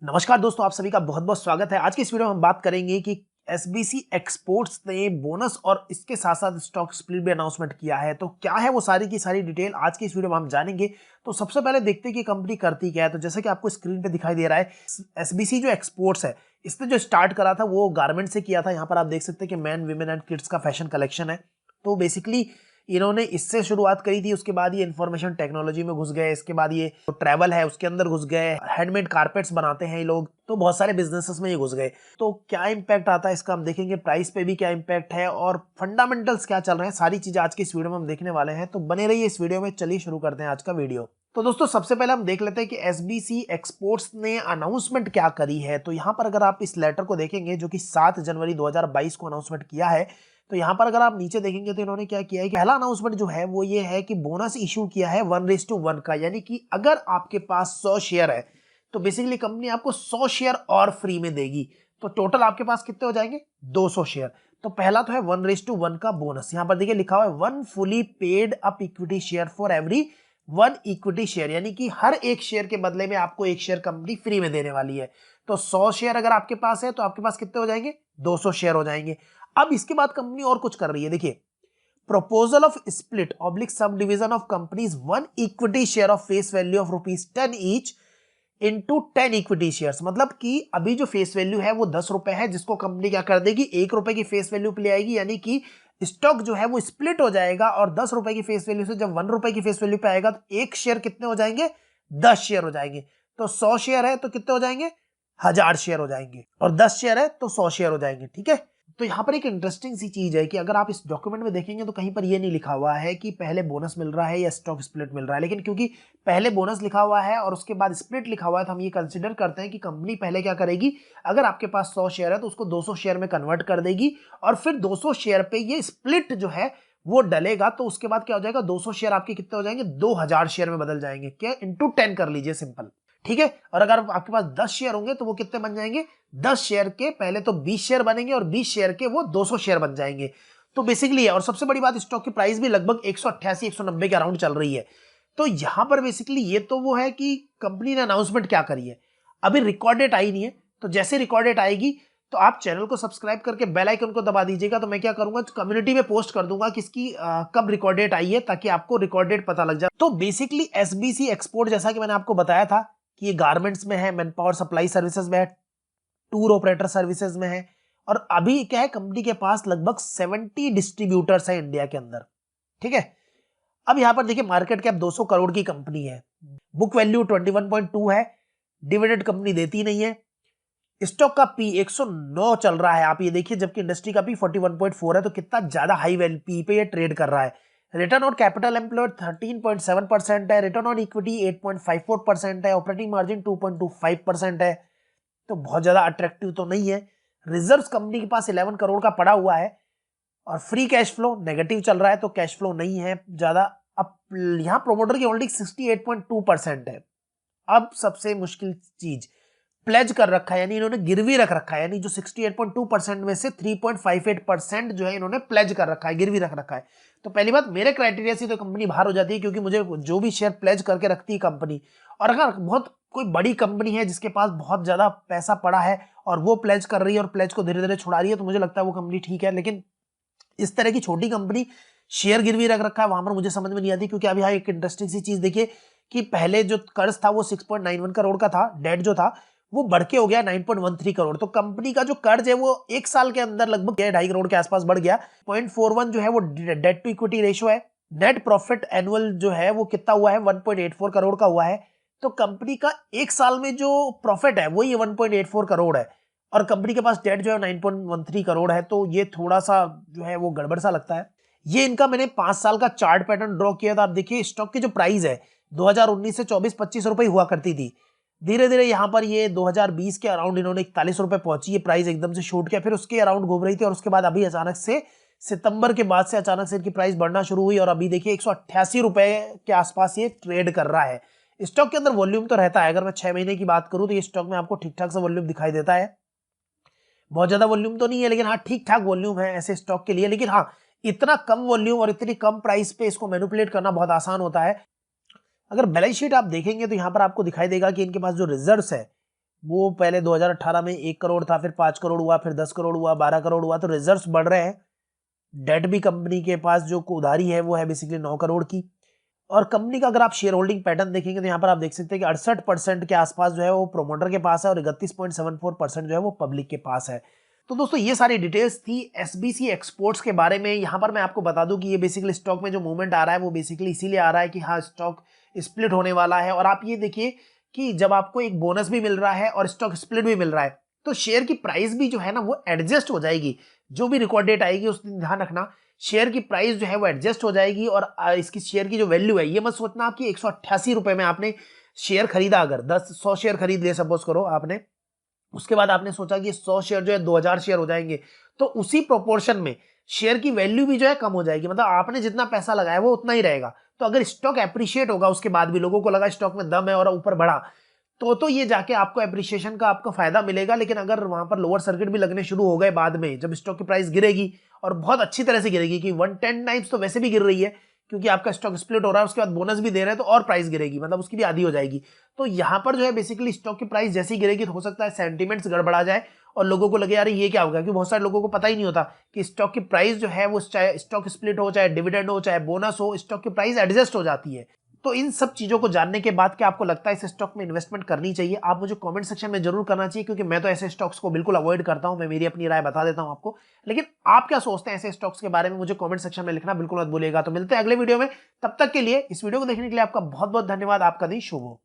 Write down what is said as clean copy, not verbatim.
नमस्कार दोस्तों, आप सभी का बहुत बहुत स्वागत है। आज की इस वीडियो में हम बात करेंगे कि एसबीसी एक्सपोर्ट्स ने बोनस और इसके साथ साथ स्टॉक स्प्लिट भी अनाउंसमेंट किया है। तो क्या है वो सारी की सारी डिटेल आज की इस वीडियो में हम जानेंगे। तो सबसे पहले देखते हैं कि कंपनी करती क्या है। तो जैसे कि आपको स्क्रीन पे दिखाई दे रहा है, एसबीसी जो एक्सपोर्ट्स है, इसने जो स्टार्ट करा था वो गारमेंट से किया था। यहाँ पर आप देख सकते हैं कि मैन, विमेन एंड किड्स का फैशन कलेक्शन है। तो बेसिकली इन्होंने इससे शुरुआत करी थी, उसके बाद ये इंफॉर्मेशन टेक्नोलॉजी में घुस गए, इसके बाद ये ट्रैवल है उसके अंदर घुस गए, हैंडमेड कारपेट्स बनाते हैं ये लोग, तो बहुत सारे बिजनेसेस में ये घुस गए। तो क्या इंपैक्ट आता है इसका हम देखेंगे, प्राइस पे भी क्या इंपैक्ट है और फंडामेंटल्स क्या चल रहे हैं, सारी चीजें आज की इस वीडियो में हम देखने वाले हैं। तो बने रहिए इस वीडियो में। चलिए शुरू करते हैं आज का वीडियो। तो दोस्तों सबसे पहले हम देख लेते हैं कि एसबीसी एक्सपोर्ट्स ने अनाउंसमेंट क्या करी है। तो यहाँ पर अगर आप इस लेटर को देखेंगे जो कि 7 जनवरी 2022 को अनाउंसमेंट किया है, तो यहाँ पर अगर आप नीचे देखेंगे तो इन्होंने क्या किया है कि पहला अनाउंसमेंट जो है वो ये है कि बोनस इशू किया है 1:1 का। यानी कि अगर आपके पास 100 शेयर है तो बेसिकली कंपनी आपको 100 शेयर और फ्री में देगी। तो टोटल आपके पास कितने हो जाएंगे, 200 शेयर। तो पहला तो है 1:1 का बोनस। यहाँ पर देखिए लिखा हुआ है 1 fully paid up equity share for every 1 equity share, यानी कि हर एक शेयर के बदले में आपको एक शेयर कंपनी फ्री में देने वाली है। तो 100 शेयर अगर आपके पास है तो आपके पास कितने हो जाएंगे, 200 शेयर हो जाएंगे। अब इसके बाद कंपनी और कुछ कर रही है, देखिए, proposal of split oblique sub division of companies 1 equity share of face value of ₹10 each into 10 equity shares. मतलब कि अभी जो फेस वैल्यू है वो 10 रुपए है, जिसको कंपनी क्या कर देगी, 1 रुपए की फेस वैल्यू पे ले आएगी। यानी कि स्टॉक जो है वो स्प्लिट हो जाएगा और 10 रुपए की फेस वैल्यू से जब 1 रुपए की फेस वैल्यू पे आएगा तो एक शेयर कितने हो जाएंगे, 10 शेयर हो जाएंगे। तो 100 शेयर है तो कितने हो जाएंगे, 1000 शेयर हो जाएंगे, और 10 शेयर है तो 100 शेयर हो जाएंगे। ठीक है। तो यहाँ पर एक इंटरेस्टिंग सी चीज है कि अगर आप इस डॉक्यूमेंट में देखेंगे तो कहीं पर ये नहीं लिखा हुआ है कि पहले बोनस मिल रहा है या स्टॉक स्प्लिट मिल रहा है। लेकिन क्योंकि पहले बोनस लिखा हुआ है और उसके बाद स्प्लिट लिखा हुआ है, तो हम ये कंसिडर करते हैं कि कंपनी पहले क्या करेगी, अगर आपके पास 100 शेयर है तो उसको 200 शेयर में कन्वर्ट कर देगी और फिर 200 शेयर पे ये स्प्लिट जो है वो डलेगा। तो उसके बाद क्या हो जाएगा, 200 शेयर आपके कितने हो जाएंगे, 2000 शेयर में बदल जाएंगे। क्या, इंटू 10 कर लीजिए, सिंपल। ठीक है। और अगर आपके पास 10 शेयर होंगे तो वो कितने बन जाएंगे, 10 शेयर के पहले तो 20 शेयर बनेंगे और 20 शेयर के वो 200 शेयर बन जाएंगे। तो बेसिकली है। और सबसे बड़ी बात, स्टॉक की प्राइस भी लगभग 188-190 के अराउंड चल रही है। तो यहां पर बेसिकली ये तो वो है कि कंपनी ने अनाउंसमेंट क्या करी है। अभी रिकॉर्ड डेट आई नहीं है, तो जैसे रिकॉर्ड डेट आएगी तो आप चैनल को सब्सक्राइब करके बेल आइकन को दबा दीजिएगा। तो मैं क्या करूंगा, कम्युनिटी में पोस्ट कर दूंगा कि इसकी कब रिकॉर्ड डेट आई है, ताकि आपको रिकॉर्ड डेट पता लग जाए। तो बेसिकली एसबीसी एक्सपोर्ट, जैसा कि मैंने आपको बताया था कि ये गारमेंट्स में है, मैन पावर सप्लाई सर्विसेज में है, टूर ऑपरेटर सर्विसेज में है, और अभी क्या है, कंपनी के पास लगभग 70 डिस्ट्रीब्यूटर्स है इंडिया के अंदर। ठीक है। अब यहां पर देखिए, मार्केट कैप 200 करोड़ की कंपनी है, बुक वैल्यू 21.2 है, डिविडेंड कंपनी देती नहीं है, स्टॉक का पी 109 चल रहा है, आप ये देखिए, जबकि इंडस्ट्री का पी 41.4 है। तो कितना ज्यादा हाई वैल्यू पी पे ये ट्रेड कर रहा है। रिटर्न ऑन कैपिटल एम्प्लॉयड 13.7% है, रिटर्न ऑन इक्विटी 8.54% है, ऑपरेटिंग मार्जिन 2.25% है। तो बहुत ज्यादा अट्रैक्टिव तो नहीं है। रिजर्व्स कंपनी के पास 11 करोड़ का पड़ा हुआ है और फ्री कैश फ्लो नेगेटिव चल रहा है, तो कैश फ्लो नहीं है ज्यादा। अब यहां प्रोमोटर की होल्डिंग 68.2% है। अब सबसे मुश्किल चीज, प्लेज कर रखा है, यानी इन्होंने गिरवी रख रखा है, यानी जो 68.2% में से 3.58% जो है इन्होंने प्लेज कर रखा है, गिरवी रख रखा है। तो पहली बात, मेरे क्राइटेरिया से तो कंपनी बाहर हो जाती है, क्योंकि मुझे जो भी शेयर प्लेज करके रखती है कंपनी, और अगर बहुत कोई बड़ी कंपनी है जिसके पास बहुत ज्यादा पैसा पड़ा है और वो प्लेज कर रही है और प्लेज को धीरे धीरे छुड़ा रही है, तो मुझे लगता है वो कंपनी ठीक है। लेकिन इस तरह की छोटी कंपनी शेयर गिरवी रख रखा है, वहां पर मुझे समझ में नहीं आती। क्योंकि अभी यहाँ एक इंटरेस्टिंग सी चीज देखिए कि पहले जो कर्ज था वो 6.91 करोड़ का था, डेट जो था वो बढ़ के हो गया 9.13 करोड़। तो कंपनी का जो कर्ज है वो एक साल के अंदर लगभग 2.5 करोड़ के आसपास बढ़ गया। 0.41 जो है वो डेट टू इक्विटी रेशियो है। नेट प्रॉफिट एनुअल जो है वो कितना हुआ है, 1.84 करोड़ का हुआ है। तो कंपनी का एक साल में जो प्रॉफिट है वो ये 1.84 करोड़ है, और कंपनी के पास डेट जो है 9.13 करोड़ है। तो ये थोड़ा सा जो है वो गड़बड़ सा लगता है। ये इनका मैंने 5 साल का चार्ट पैटर्न ड्रॉ किया था। आप देखिए, स्टॉक की जो प्राइस है 2019 से 24-25 रुपए हुआ करती थी, धीरे धीरे यहां पर ये 2020 के अराउंड इन्होंने 41 रुपए पहुंची, ये प्राइस एकदम से शूट किया, फिर उसके अराउंड घूम रही थी, और उसके बाद अभी अचानक से सितंबर के बाद से अचानक से इनकी प्राइस बढ़ना शुरू हुई, और अभी देखिए 188 रुपए के आसपास ये ट्रेड कर रहा है। स्टॉक के अंदर वॉल्यूम तो रहता है, अगर मैं 6 महीने की बात करूं तो ये स्टॉक में आपको ठीक ठाक सा वॉल्यूम दिखाई देता है। बहुत ज्यादा वॉल्यूम तो नहीं है, लेकिन हाँ ठीक ठाक वॉल्यूम है ऐसे स्टॉक के लिए। लेकिन हाँ, इतना कम वॉल्यूम और इतनी कम प्राइस पे इसको मैनिपुलेट करना बहुत आसान होता है। अगर बैलेंस शीट आप देखेंगे तो यहां पर आपको दिखाई देगा कि इनके पास जो रिजर्व्स है वो पहले 2018 में 1 करोड़ था, फिर 5 करोड़ हुआ, फिर 10 करोड़ हुआ, 12 करोड़ हुआ, तो रिजर्व्स बढ़ रहे हैं। डेट भी कंपनी के पास जो उधारी है वो है बेसिकली 9 करोड़ की। और कंपनी का अगर आप शेयर होल्डिंग पैटर्न देखेंगे तो यहाँ पर आप देख सकते हैं कि 68% के आसपास जो है वो प्रोमोटर के पास है और 31.74% जो है वो पब्लिक के पास है। तो दोस्तों ये सारी डिटेल्स थी एसबीसी एक्सपोर्ट्स के बारे में। यहाँ पर मैं आपको बता दूं कि ये बेसिकली स्टॉक में जो मूवमेंट आ रहा है वो बेसिकली इसीलिए आ रहा है कि हाँ, स्टॉक स्प्लिट होने वाला है। और आप ये देखिए कि जब आपको एक बोनस भी मिल रहा है और स्टॉक स्प्लिट भी मिल रहा है तो शेयर की प्राइस भी जो है ना वो एडजस्ट हो जाएगी। जो भी रिकॉर्ड डेट आएगी उस दिन ध्यान रखना, शेयर की प्राइस जो है वो एडजस्ट हो जाएगी। और इसकी शेयर की जो वैल्यू है, ये मत सोचना आपकी 188 रुपए में आपने शेयर खरीदा, अगर 100 शेयर खरीद लिए सपोज करो आपने, उसके बाद आपने सोचा कि 100 शेयर जो है 2000 शेयर हो जाएंगे, तो उसी प्रोपोर्शन में शेयर की वैल्यू भी जो है कम हो जाएगी। मतलब आपने जितना पैसा लगाया वो उतना ही रहेगा। तो अगर स्टॉक एप्रिशिएट होगा, उसके बाद भी लोगों को लगा स्टॉक में दम है और ऊपर बढ़ा, तो ये जाके आपको एप्रिसिएशन का आपको फायदा मिलेगा। लेकिन अगर वहां पर लोअर सर्किट भी लगने शुरू हो गए बाद में, जब स्टॉक की प्राइस गिरेगी और बहुत अच्छी तरह से गिरेगी कि 110 टाइम्स तो वैसे भी गिर रही है क्योंकि आपका स्टॉक स्प्लिट हो रहा है, उसके बाद बोनस भी दे रहे हैं, तो और प्राइस गिरेगी, मतलब उसकी भी आधी हो जाएगी। तो यहाँ पर जो है बेसिकली स्टॉक की प्राइस जैसे ही गिरेगी तो हो सकता है सेंटीमेंट्स गड़बड़ा जाए और लोगों को लगे यार ये क्या होगा, क्योंकि बहुत सारे लोगों को पता ही नहीं होता कि स्टॉक की प्राइस जो है वो चाहे स्टॉक स्प्लिट हो, चाहे डिविडेंड हो, चाहे बोनस हो, स्टॉक की प्राइस एडजस्ट हो जाती है। तो इन सब चीजों को जानने के बाद क्या आपको लगता है इस स्टॉक में इन्वेस्टमेंट करनी चाहिए? आप मुझे कमेंट सेक्शन में जरूर करना चाहिए, क्योंकि मैं तो ऐसे स्टॉक्स को बिल्कुल अवॉइड करता हूं। मैं मेरी अपनी राय बता देता हूं आपको, लेकिन आप क्या सोचते हैं ऐसे स्टॉक्स के बारे में, मुझे कमेंट सेक्शन में लिखना बिल्कुल मत भूलिएगा। तो मिलते हैं अगले वीडियो में, तब तक के लिए इस वीडियो को देखने के लिए आपका बहुत बहुत धन्यवाद। आपका दिन शुभ हो।